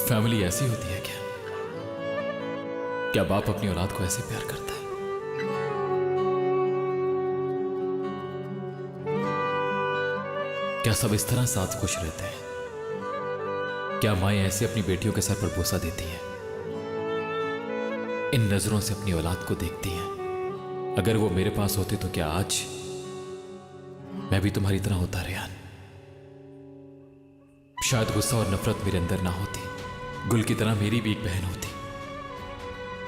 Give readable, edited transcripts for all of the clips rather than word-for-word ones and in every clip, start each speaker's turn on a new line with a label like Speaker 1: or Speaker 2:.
Speaker 1: Family ऐसी होती है क्या? क्या बाप अपनी औलाद को ऐसे प्यार करता है? क्या सब इस तरह साथ खुश रहते हैं? क्या माएं ऐसे अपनी बेटियों के सर पर बोसा देती हैं? इन नजरों से अपनी औलाद को देखती हैं। अगर वो मेरे पास होते तो क्या आज मैं भी तुम्हारी तरह होता रेहान? शायद गुस्सा और नफरत मेरे अंदर ना होती, गुल की तरह मेरी भी एक बहन होती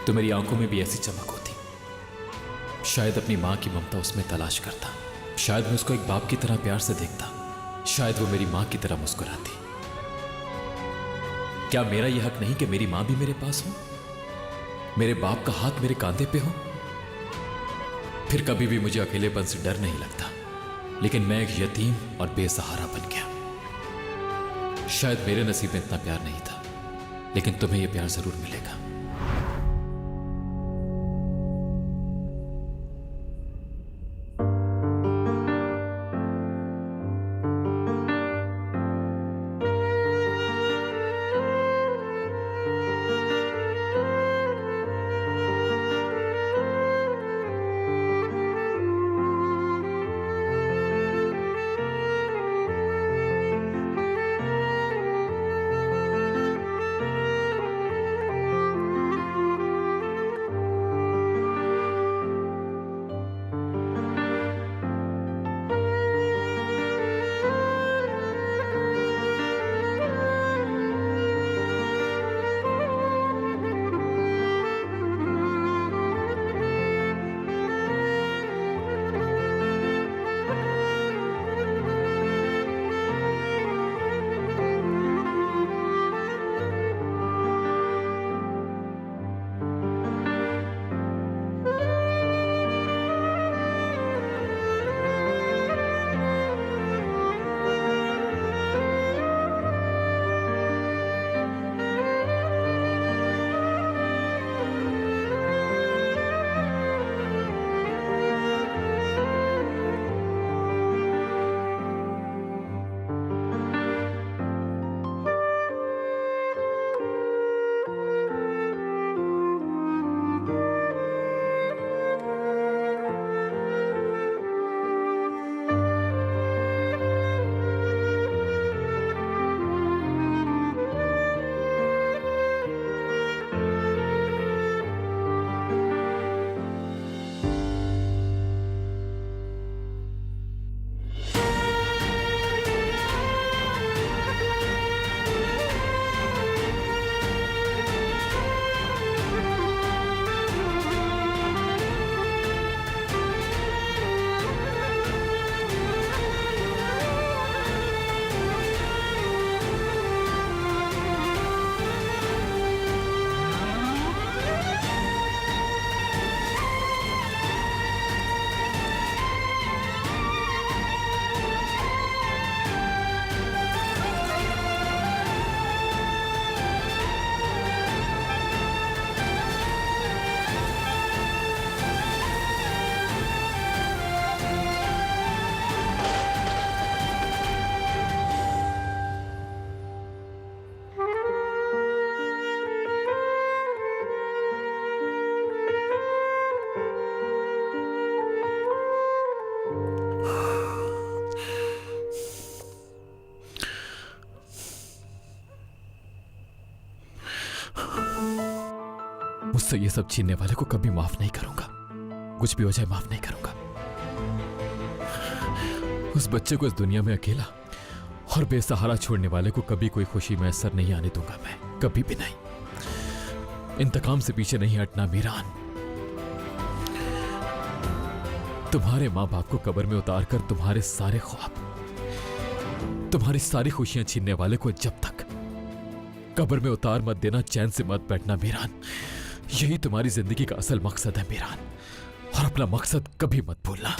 Speaker 1: तो मेरी आंखों में भी ऐसी चमक होती। शायद अपनी मां की ममता उसमें तलाश करता, शायद मैं उसको एक बाप की तरह प्यार से देखता, शायद वो मेरी मां की तरह मुस्कुराती। क्या मेरा यह हक नहीं कि मेरी मां भी मेरे पास हो, मेरे बाप का हाथ मेरे कांधे पे हो? फिर कभी भी मुझे अकेलेपन से डर नहीं लगता। लेकिन मैं एक यतीम और बेसहारा बन गया। शायद मेरे नसीब में इतना प्यार नहीं था, लेकिन तुम्हें यह प्यार जरूर मिलेगा। मुझसे ये सब छीनने वाले को कभी माफ नहीं करूंगा। कुछ भी हो जाए माफ नहीं करूंगा। उस बच्चे को इस दुनिया में अकेला और बेसहारा छोड़ने वाले को कभी कोई खुशी मैसर नहीं आने दूंगा मैं, कभी भी नहीं। इंतकाम से पीछे नहीं हटना मीरान। तुम्हारे मां बाप को कब्र में उतार कर तुम्हारे सारे ख्वाब, तुम्हारी सारी खुशियां छीनने वाले को जब तक कब्र में उतार मत देना, चैन से मत बैठना मीरान। यही तुम्हारी जिंदगी का असल मकसद है मीरान, और अपना मकसद कभी मत भूलना।